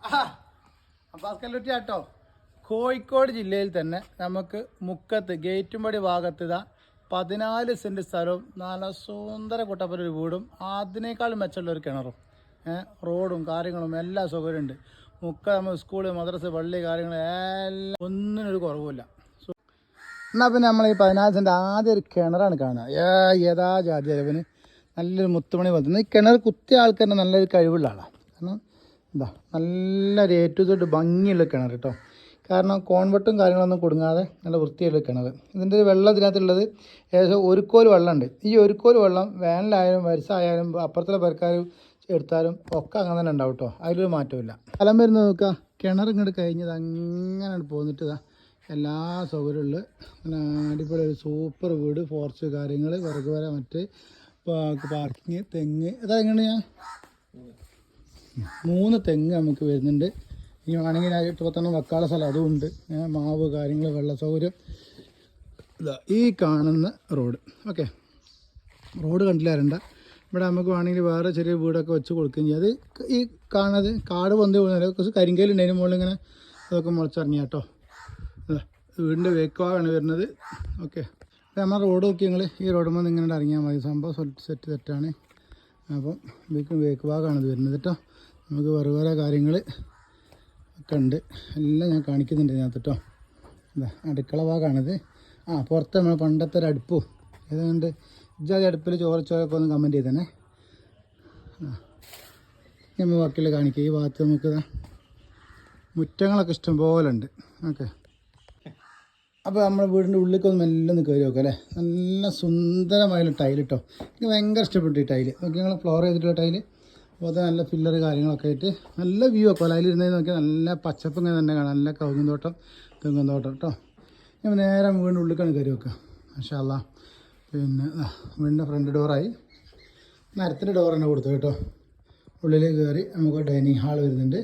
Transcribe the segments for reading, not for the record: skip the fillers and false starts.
അബ്ബാസ്കല്ലുട്ടി കേട്ടോ. കോഴിക്കോട് ജില്ലയിൽ തന്നെ നമുക്ക് മുക്കത്ത് ഗേറ്റുംപടി ഭാഗത്ത് 14 സെൻറ്റ് സ്ഥലവും നല്ല സുന്ദര കുട്ടപ്പനൊരു വീടും അതിനേക്കാളും മെച്ചമുള്ള ഒരു കിണറും റോഡും കാര്യങ്ങളും എല്ലാ സൗകര്യമുണ്ട്. മുക്ക നമ്മൾ സ്കൂള് മദ്രസ പള്ളി കാര്യങ്ങൾ എല്ലാം ഒന്നിനൊരു കുറവുമില്ല. എന്നാൽ പിന്നെ നമ്മൾ ഈ 14 സെൻറ്റ് ആദ്യം ഒരു കിണറാണ് കാണുക. ഏതാ ജാതി അലവന് നല്ലൊരു മുത്തുമണി പോലത്തെ. ഈ കിണർ കുത്തിയ ആൾക്കാരുടെ നല്ലൊരു കഴിവുള്ള ആളാണ്. കാരണം എന്താ നല്ലൊരു ഏറ്റവും ഭംഗിയുള്ള കിണർ കേട്ടോ. കാരണം കോൺവെട്ടും കാര്യങ്ങളൊന്നും കൊടുങ്ങാതെ നല്ല വൃത്തിയുള്ള കിണർ. ഇതിൻ്റെ ഒരു വെള്ളം ഇതിനകത്തുള്ളത് ഏകദേശം 1 കോൽ വെള്ളമുണ്ട്. ഈ 1 കോൽ വെള്ളം വേനലായാലും വരിസായാലും അപ്പുറത്തുള്ള പേർക്കാരും എടുത്താലും ഒക്കെ അങ്ങനെ തന്നെ ഉണ്ടാവും കേട്ടോ. അതിലൊരു മാറ്റമില്ല. സ്ഥലം വരുന്നത് നോക്കുക, കിണർ ഇങ്ങോട്ട് കഴിഞ്ഞത് അങ്ങനെ പോന്നിട്ട് എല്ലാ സൗകര്യമുള്ള അടിപൊളി ഒരു സൂപ്പർ വീട്, ഫോർച്ച് കാര്യങ്ങൾ, വിറക് വര, മറ്റ് പാർക്കിങ്, തെങ്ങ്. അതാ എങ്ങനെയാ 3 തെങ്ങ് നമുക്ക് വരുന്നുണ്ട്. ഇനി വേണമെങ്കിൽ 8-10 വെക്കാനുള്ള സ്ഥലം അതും ഉണ്ട്. മാവ് കാര്യങ്ങൾ, വെള്ള സൗകര്യം. ഇതാ ഈ കാണുന്ന റോഡ്. Okay, road കണ്ടില്ലാരണ്ട. ഇവിടെ നമുക്ക് വേണമെങ്കിൽ വേറെ ചെറിയ വീടൊക്കെ വെച്ച് കൊടുക്കുകയും ചെയ്യും. അത് ഈ കാണുന്നത് കാട് പൊന്തി പോകുന്നത് കുറച്ച് കരിങ്കല്ലുണ്ട്. മുകളിൽ ഇങ്ങനെ അതൊക്കെ മുളച്ചിറങ്ങിയ കേട്ടോ. വീടിൻ്റെ വേക്കുവാണ് വരുന്നത്. ഓക്കെ, നമ്മൾ റോഡ് നോക്കി ഞങ്ങൾ ഈ റോഡ് മുതൽ ഇങ്ങനെ ഇറങ്ങിയാൽ മതി. സംഭവം സെറ്റാണ്. അപ്പം വേക്ക് ഭാഗമാണ് ഇത് വരുന്നത് കേട്ടോ. നമുക്ക് വേറെ കാര്യങ്ങൾ ഒക്കെ ഉണ്ട്, എല്ലാം ഞാൻ കാണിക്കുന്നുണ്ട് ഇതിനകത്ത് കേട്ടോ. എന്താ അടുക്കള ഭാഗമാണിത്. പുറത്ത് നമ്മൾ പണ്ടത്തെ ഒരു അടുപ്പും ഏതുകൊണ്ട് ഇജാതി അടുപ്പിൽ ചോറൊക്കെ ഒന്ന് കമൻറ്റ് ചെയ്തേ. നമ്മൾ ബാക്കിയുള്ള കാണിക്കുക. ഈ ഭാഗത്ത് നമുക്ക് മുറ്റങ്ങളൊക്കെ ഇഷ്ടം പോലെ ഉണ്ട്. ഓക്കെ, അപ്പോൾ നമ്മുടെ വീടിൻ്റെ ഉള്ളിലേക്ക് ഒന്ന് മെല്ലെ ഒന്ന് കയറി നോക്കാം അല്ലേ. നല്ല സുന്ദരമായുള്ള ടൈൽ കേട്ടോ. എനിക്ക് ഭയങ്കര ഇഷ്ടപ്പെട്ടു ഈ ടൈല്. നോക്കി ഞങ്ങൾ ഫ്ലോർ ചെയ്തിട്ടുള്ള ടൈല്. അപ്പോൾ അത് നല്ല ഫില്ലർ കാര്യങ്ങളൊക്കെ ആയിട്ട് നല്ല വ്യൂ ഒക്കെ. അതിലിരുന്നേ നോക്കിയാൽ നല്ല പച്ചപ്പ് ഇങ്ങനെ തന്നെ കാണാം. നല്ല കവുങ്ങും തോട്ടം, തെങ്ങും തോട്ടം കേട്ടോ. ഞാൻ നേരെ വീടിൻ്റെ ഉള്ളിലേക്കാണ് കയറി വെക്കുക. മാഷാ അല്ലാ. പിന്നെ വീടിൻ്റെ ഫ്രണ്ട് ഡോറായി മരത്തിൻ്റെ ഡോർ തന്നെ കൊടുത്തു കേട്ടോ. ഉള്ളിലേക്ക് കയറി നമുക്ക് ഡൈനിങ് ഹാൾ വരുന്നുണ്ട്.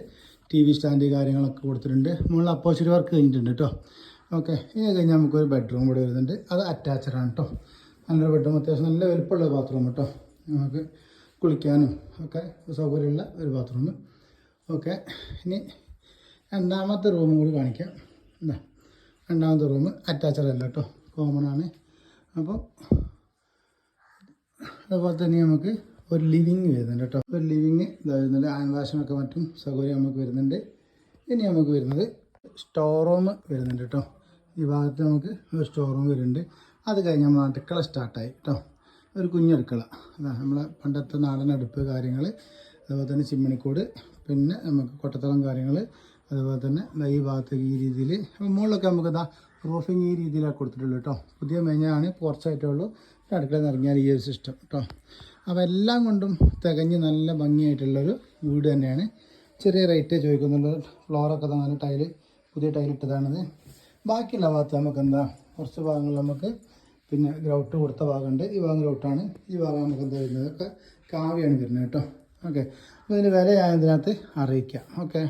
TV സ്റ്റാൻഡ് കാര്യങ്ങളൊക്കെ കൊടുത്തിട്ടുണ്ട്. മുകളിൽ അപ്പോച്ചിരി വർക്ക് കഴിഞ്ഞിട്ടുണ്ട് കേട്ടോ. ഓക്കെ, ഇനി കഴിഞ്ഞാൽ നമുക്കൊരു ബെഡ്റൂം കൂടെ വരുന്നുണ്ട്. അത് അറ്റാച്ചഡാണ് കേട്ടോ. നല്ലൊരു ബെഡ്റൂം, അത്യാവശ്യം നല്ല വലുപ്പമുള്ള ബാത്റൂം കേട്ടോ. നമുക്ക് കുളിക്കാനും ഒക്കെ സൗകര്യമുള്ള ഒരു ബാത്റൂം. ഓക്കെ, ഇനി രണ്ടാമത്തെ റൂമും കൂടി കാണിക്കാം. എന്താ രണ്ടാമത്തെ റൂം അറ്റാച്ചഡ് അല്ല കേട്ടോ, കോമൺ ആണ്. അപ്പോൾ അതുപോലെ തന്നെ നമുക്ക് ഒരു ലിവിങ് വരുന്നുണ്ട് കേട്ടോ. ഒരു ലിവിങ് ഇതാ വരുന്നുണ്ട്. ഹാൻഡ് വാഷിനൊക്കെ മറ്റും സൗകര്യം നമുക്ക് വരുന്നുണ്ട്. ഇനി നമുക്ക് വരുന്നത് സ്റ്റോർ റൂം വരുന്നുണ്ട് കേട്ടോ. ഈ ഭാഗത്ത് നമുക്ക് ഒരു സ്റ്റോർ റൂം വരുന്നുണ്ട്. അത് കഴിഞ്ഞ് നമ്മൾ അടുക്കള സ്റ്റാർട്ടായി കേട്ടോ. ഒരു കുഞ്ഞടുക്കള. അതാ നമ്മളെ പണ്ടത്തെ നാടൻ അടുപ്പ് കാര്യങ്ങൾ, അതുപോലെ തന്നെ ചിമ്മണിക്കൂട്, പിന്നെ നമുക്ക് കൊട്ടത്തളം കാര്യങ്ങൾ, അതുപോലെ തന്നെ ഈ ഭാഗത്തേക്ക് ഈ രീതിയിൽ. അപ്പോൾ മുകളിലൊക്കെ നമുക്ക് റൂഫിങ് ഈ രീതിയിലാണ് കൊടുത്തിട്ടുള്ളൂ കേട്ടോ. പുതിയ മെഞ്ഞാണ്, പോർച്ചായിട്ടേ ഉള്ളൂ. അടുക്കളയിൽ നിന്ന് ഇറങ്ങിയാൽ ഈ ഒരു സിസ്റ്റം കേട്ടോ. അപ്പോൾ എല്ലാം കൊണ്ടും തികഞ്ഞ് നല്ല ഭംഗിയായിട്ടുള്ളൊരു വീട് തന്നെയാണ്. ചെറിയ റേറ്റ് ചോദിക്കുന്നുണ്ട്. ഫ്ലോറൊക്കെ നല്ല ടൈല്, പുതിയ ടൈലിട്ടതാണിത്. ബാക്കിയുള്ള ഭാഗത്ത് നമുക്ക് കുറച്ച് ഭാഗങ്ങൾ നമുക്ക് പിന്നെ ഗ്രൗട്ട് കൊടുത്ത ഭാഗമുണ്ട്. ഈ ഭാഗം ഗ്രൗട്ടാണ്. ഈ ഭാഗം നമുക്ക് വരുന്നത് ഒക്കെ കാവ്യാണ് വരുന്നത് കേട്ടോ. ഓക്കെ, അപ്പോൾ ഇതിൻ്റെ വില ഞാൻ ഇതിനകത്ത് അറിയിക്കാം. ഓക്കെ.